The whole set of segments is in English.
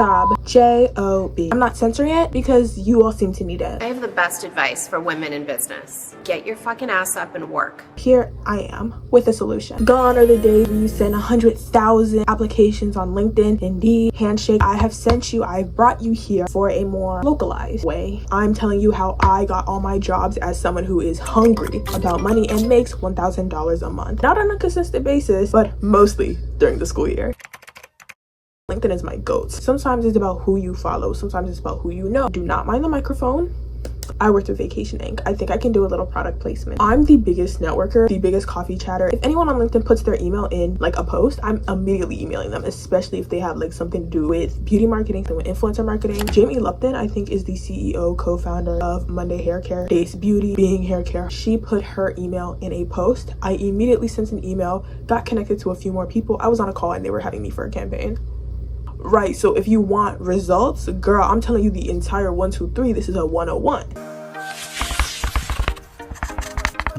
Job, J-O-B. I'm not censoring it because you all seem to need it. I have the best advice for women in business. Get your fucking ass up and work. Here I am with a solution. Gone are the days where you send 100,000 applications on LinkedIn, Indeed, Handshake. I have sent you, I've brought you here for a more localized way. I'm telling you how I got all my jobs as someone who is hungry about money and makes $1,000 a month. Not on a consistent basis, but mostly during the school year. LinkedIn is my goat. Sometimes it's about who you follow. Sometimes it's about who you know. Do not mind the microphone. I worked with Vacation Inc. I think I can do a little product placement. I'm the biggest networker, the biggest coffee chatter. If anyone on LinkedIn puts their email in like a post, I'm immediately emailing them, especially if they have like something to do with beauty marketing, with influencer marketing. Jamie Lupton, I think, is the CEO, co-founder of Monday Hair Care, Days Beauty, Being Hair Care. She put her email in a post. I immediately sent an email, got connected to a few more people. I was on a call and they were having me for a campaign. Right, so if you want results, girl, I'm telling you the entire 1, 2, 3, this is a 101.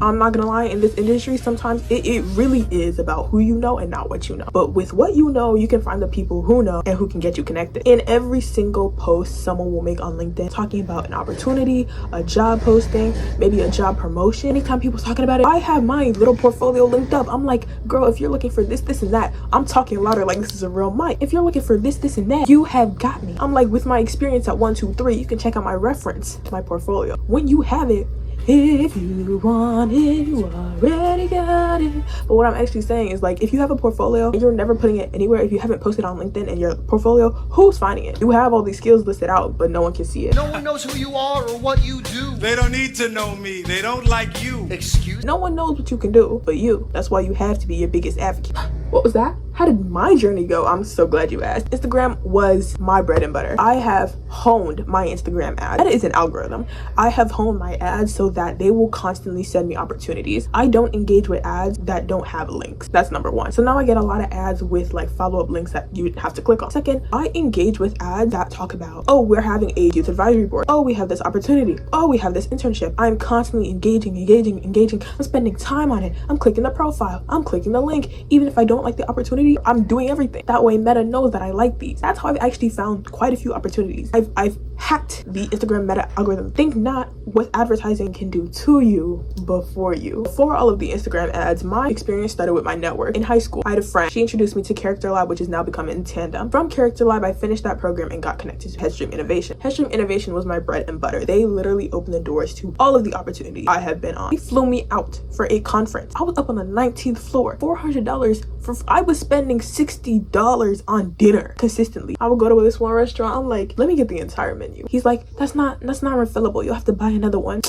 I'm not gonna lie, in this industry, sometimes it really is about who you know and not what you know. But with what you know, you can find the people who know and who can get you connected. In every single post someone will make on LinkedIn talking about an opportunity, a job posting, maybe a job promotion. Anytime people's talking about it, I have my little portfolio linked up. I'm like, girl, if you're looking for this, this, and that, I'm talking louder like this is a real mic. If you're looking for this, this, and that, you have got me. I'm like, with my experience at 1, 2, 3, you can check out my reference, my portfolio. When you have it, if you want it, you already got it. But what I'm actually saying is, like, if you have a portfolio and you're never putting it anywhere, if you haven't posted on LinkedIn and your portfolio, who's finding it? You have all these skills listed out, but no one can see it. No one knows who you are or what you do. They don't need to know me. They don't like you. Excuse? No one knows what you can do but you. That's why you have to be your biggest advocate. What was that? How did my journey go? I'm so glad you asked. Instagram was my bread and butter. I have honed my Instagram ad. That is an algorithm. I have honed my ads so that they will constantly send me opportunities. I don't engage with ads that don't have links. That's number one. So now I get a lot of ads with like follow-up links that you have to click on. Second, I engage with ads that talk about, oh, we're having a youth advisory board. Oh, we have this opportunity. Oh, we have this internship. I'm constantly engaging. I'm spending time on it. I'm clicking the profile. I'm clicking the link. Even if I don't like the opportunity, I'm doing everything. That way Meta knows that I like these. That's how I've actually found quite a few opportunities. I've hacked the Instagram Meta algorithm. Think not what advertising can do to you before you. Before all of the Instagram ads, my experience started with my network. In high school, I had a friend. She introduced me to Character Lab, which is now becoming Tandem. From Character Lab, I finished that program and got connected to Headstream Innovation. Headstream Innovation was my bread and butter. They literally opened the doors to all of the opportunities I have been on. They flew me out for a conference. I was up on the 19th floor. $400 I was spending $60 on dinner consistently. I would go to this one restaurant. I'm like, let me get the entire menu. He's like, that's not refillable. You'll have to buy another one.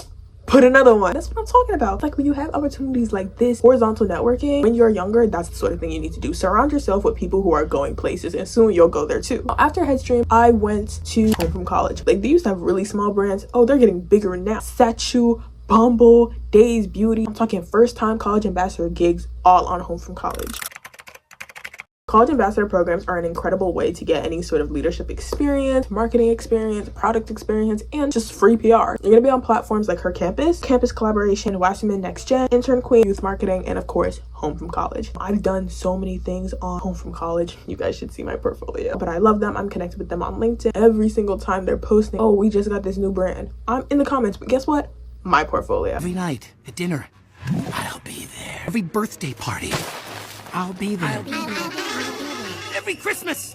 Put another one. That's what I'm talking about. Like, when you have opportunities like this, horizontal networking, when you're younger, that's the sort of thing you need to do. Surround yourself with people who are going places, and soon you'll go there too. After Headstream, I went to Home from College. Like, they used to have really small brands. Oh, they're getting bigger now. Satchu, Bumble, Days Beauty. I'm talking first time college ambassador gigs all on Home from College. College ambassador programs are an incredible way to get any sort of leadership experience, marketing experience, product experience, and just free PR. You're going to be on platforms like Her Campus Collaboration, Wasserman NextGen, Intern Queen, Youth Marketing, and of course, Home from College. I've done so many things on Home from College. You guys should see my portfolio. But I love them. I'm connected with them on LinkedIn. Every single time they're posting, oh, we just got this new brand. I'm in the comments, but guess what? My portfolio. Every night at dinner, I'll be there. Every birthday party, I'll be there. Every Christmas,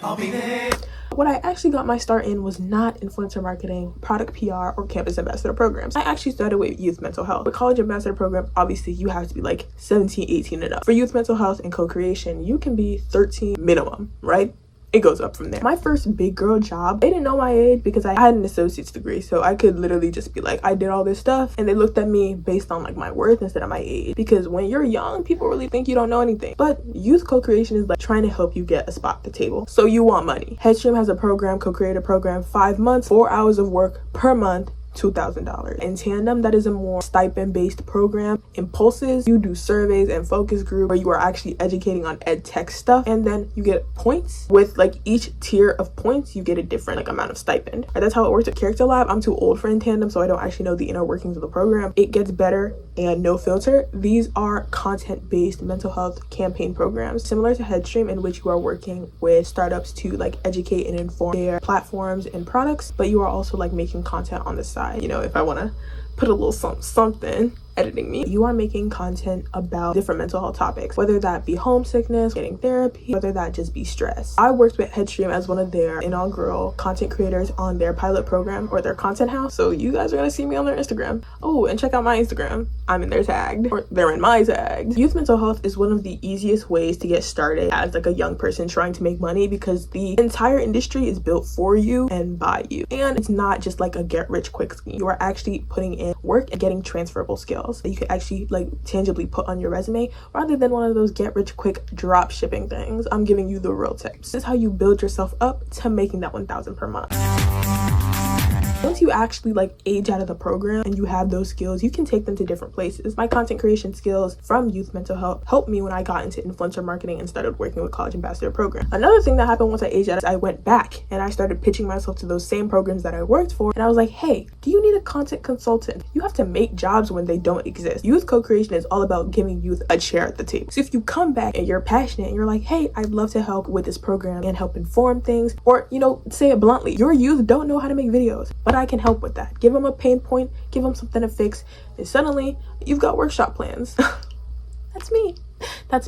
I'll be there. What I actually got my start in was not influencer marketing, product PR, or campus ambassador programs. I actually started with youth mental health. With college ambassador programs, obviously you have to be like 17, 18 and up. For youth mental health and co-creation, you can be 13 minimum, right? It goes up from there. My first big girl job, they didn't know my age because I had an associate's degree. So I could literally just be like, I did all this stuff. And they looked at me based on like my worth instead of my age. Because when you're young, people really think you don't know anything. But youth co-creation is like trying to help you get a spot at the table. So you want money. Headstream has a program, co-creator program, 5 months, 4 hours of work per month, $2,000. In Tandem, that is a more stipend-based program. In Pulses, you do surveys and focus group where you are actually educating on ed tech stuff, and then you get points. With like each tier of points, you get a different like amount of stipend. And that's how it works at Character Lab. I'm too old for In Tandem, so I don't actually know the inner workings of the program. It Gets Better and NoFiltr, these are content-based mental health campaign programs similar to Headstream, in which you are working with startups to like educate and inform their platforms and products, but you are also like making content on the side. You know, if I want to put a little something editing me, you are making content about different mental health topics, whether that be homesickness, getting therapy, whether that just be stress. I worked with Headstream as one of their inaugural content creators on their pilot program or their content house, so you guys are gonna see me on their Instagram. Oh, and check out my Instagram, I'm in their tagged, or they're in my tagged. Youth mental health is one of the easiest ways to get started as like a young person trying to make money, because the entire industry is built for you and by you, and it's not just like a get rich quick scheme. You are actually putting in work and getting transferable skills that you can actually like tangibly put on your resume, rather than one of those get rich quick drop shipping things. I'm giving you the real tips. This is how you build yourself up to making that 1,000 per month. Once you actually like age out of the program and you have those skills, you can take them to different places. My content creation skills from youth mental health helped me when I got into influencer marketing and started working with college ambassador program. Another thing that happened once I aged out is I went back and I started pitching myself to those same programs that I worked for, and I was like, hey, do you need a content consultant? You have to make jobs when they don't exist. Youth co-creation is all about giving youth a chair at the table. So if you come back and you're passionate and you're like, hey, I'd love to help with this program and help inform things, or you know, say it bluntly, your youth don't know how to make videos, but I can help with that. Give them a pain point, give them something to fix, and suddenly you've got workshop plans. That's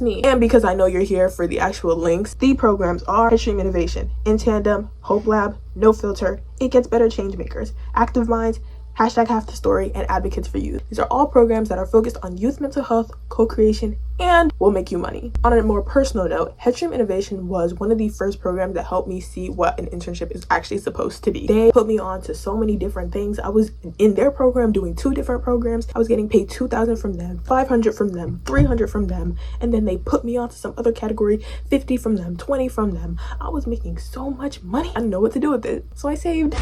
me. And because I know you're here for the actual links, the programs are Headstream Innovation, In Tandem, HopeLab, NoFiltr, It Gets Better, ChangeMakers, ActiveMinds, #HalfTheStory, and Advocates for Youth. These are all programs that are focused on youth mental health, co-creation, and will make you money. On a more personal note, Headstream Innovation was one of the first programs that helped me see what an internship is actually supposed to be. They put me on to so many different things. I was in their program doing 2 different programs. I was getting paid $2,000 from them, $500 from them, $300 from them, and then they put me onto some other category, $50 from them, $20 from them. I was making so much money. I didn't know what to do with it, so I saved.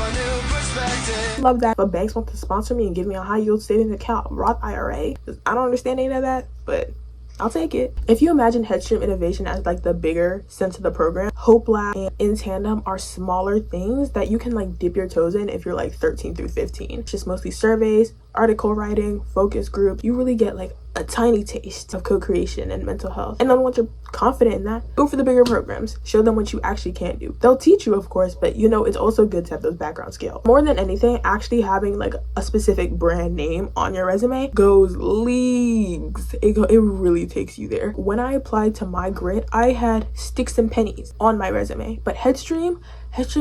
Love that. But banks want to sponsor me and give me a high yield savings account, Roth IRA. I don't understand any of that, but I'll take it. If you imagine Headstream Innovation as like the bigger sense of the program, HopeLab and In Tandem are smaller things that you can like dip your toes in if you're like 13 through 15. It's just mostly surveys, article writing, focus groups. You really get like a tiny taste of co-creation and mental health. And then once you're confident in that, go for the bigger programs. Show them what you actually can do. They'll teach you, of course, but you know, it's also good to have those background skills. More than anything, actually having like a specific brand name on your resume goes leagues. It really takes you there. When I applied to My Grit, I had sticks and pennies on my resume, but Headstream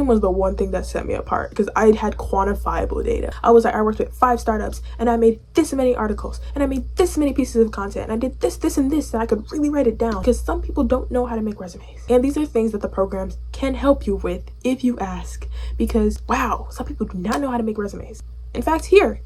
was the one thing that set me apart, because I had quantifiable data. I was like, I worked with 5 startups and I made this many articles and I made this many pieces of content and I did this, this, and this, and I could really write it down, because some people don't know how to make resumes. And these are things that the programs can help you with if you ask, because wow, some people do not know how to make resumes. In fact, here,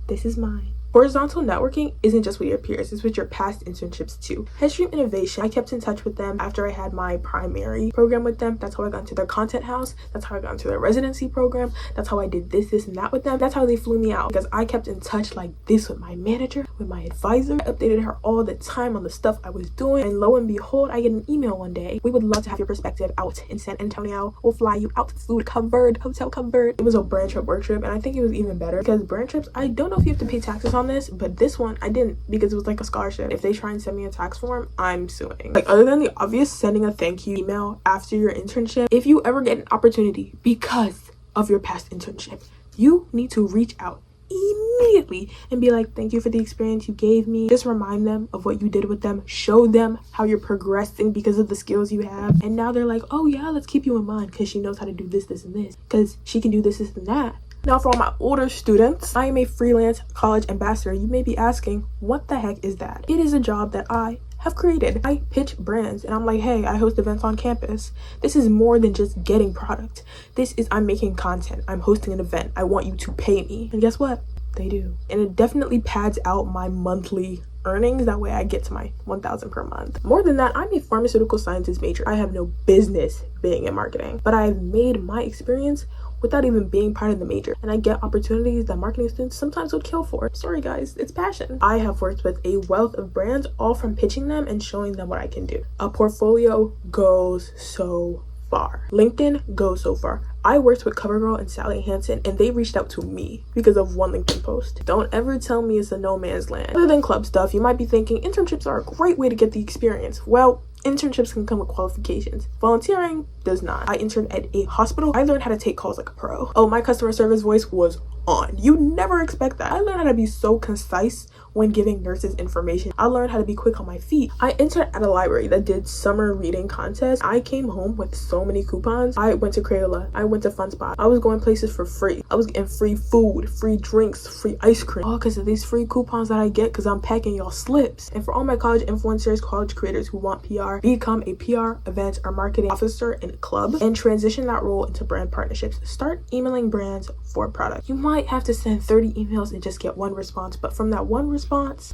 this is mine. Horizontal networking isn't just with your peers, it's with your past internships too. Headstream Innovation, I kept in touch with them after I had my primary program with them. That's how I got into their content house. That's how I got into their residency program. That's how I did this, and that with them. That's how they flew me out, because I kept in touch like this with my manager, with my advisor. I updated her all the time on the stuff I was doing, and lo and behold, I get an email one day. We would love to have your perspective out in San Antonio. We'll fly you out, food covered, hotel covered. It was a brand trip work trip, and I think it was even better because brand trips, I don't know if you have to pay taxes on this, but this one I didn't, because it was like a scholarship. If they try and send me a tax form, I'm suing. Like, other than the obvious sending a thank you email after your internship, if you ever get an opportunity because of your past internship, you need to reach out immediately and be like, thank you for the experience you gave me. Just remind them of what you did with them. Show them how you're progressing because of the skills you have. And now they're like, oh yeah, let's keep you in mind because she knows how to do this, this, and this, because she can do this, this, and that. Now, for all my older students, I am a freelance college ambassador. You may be asking, what the heck is that? It is a job that I have created. I pitch brands and I'm like, hey, I host events on campus. This is more than just getting product. This is, I'm making content. I'm hosting an event. I want you to pay me. And guess what? They do. And it definitely pads out my monthly earnings. That way I get to my 1,000 per month. More than that, I'm a pharmaceutical sciences major. I have no business being in marketing, but I've made my experience without even being part of the major. And I get opportunities that marketing students sometimes would kill for. Sorry guys, it's passion. I have worked with a wealth of brands, all from pitching them and showing them what I can do. A portfolio goes so far. LinkedIn goes so far. I worked with CoverGirl and Sally Hansen, and they reached out to me because of one LinkedIn post. Don't ever tell me it's a no man's land. Other than club stuff, you might be thinking internships are a great way to get the experience. Well, internships can come with qualifications. Volunteering does not. I interned at a hospital. I learned how to take calls like a pro. Oh, my customer service voice was on. You never expect that. I learned how to be so concise when giving nurses information. I learned how to be quick on my feet. I interned at a library that did summer reading contests. I came home with so many coupons. I went to Crayola. I went to Fun Spot. I was going places for free. I was getting free food, free drinks, free ice cream. All because of these free coupons that I get because I'm packing y'all slips. And for all my college influencers, college creators who want PR, become a PR, events, or marketing officer in a club and transition that role into brand partnerships. Start emailing brands for product. You might have to send 30 emails and just get one response, but from that one response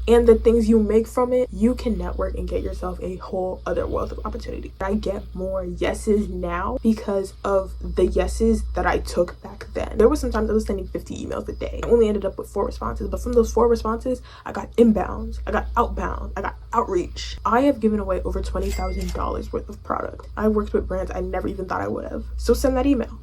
and the things you make from it, you can network and get yourself a whole other wealth of opportunity. I get more yeses now because of the yeses that I took back then. There was sometimes I was sending 50 emails a day. I only ended up with 4 responses, but from those 4 responses, I got inbounds, I got outbound, I got outreach. I have given away over $20,000 worth of product. I worked with brands I never even thought I would have. So send that email.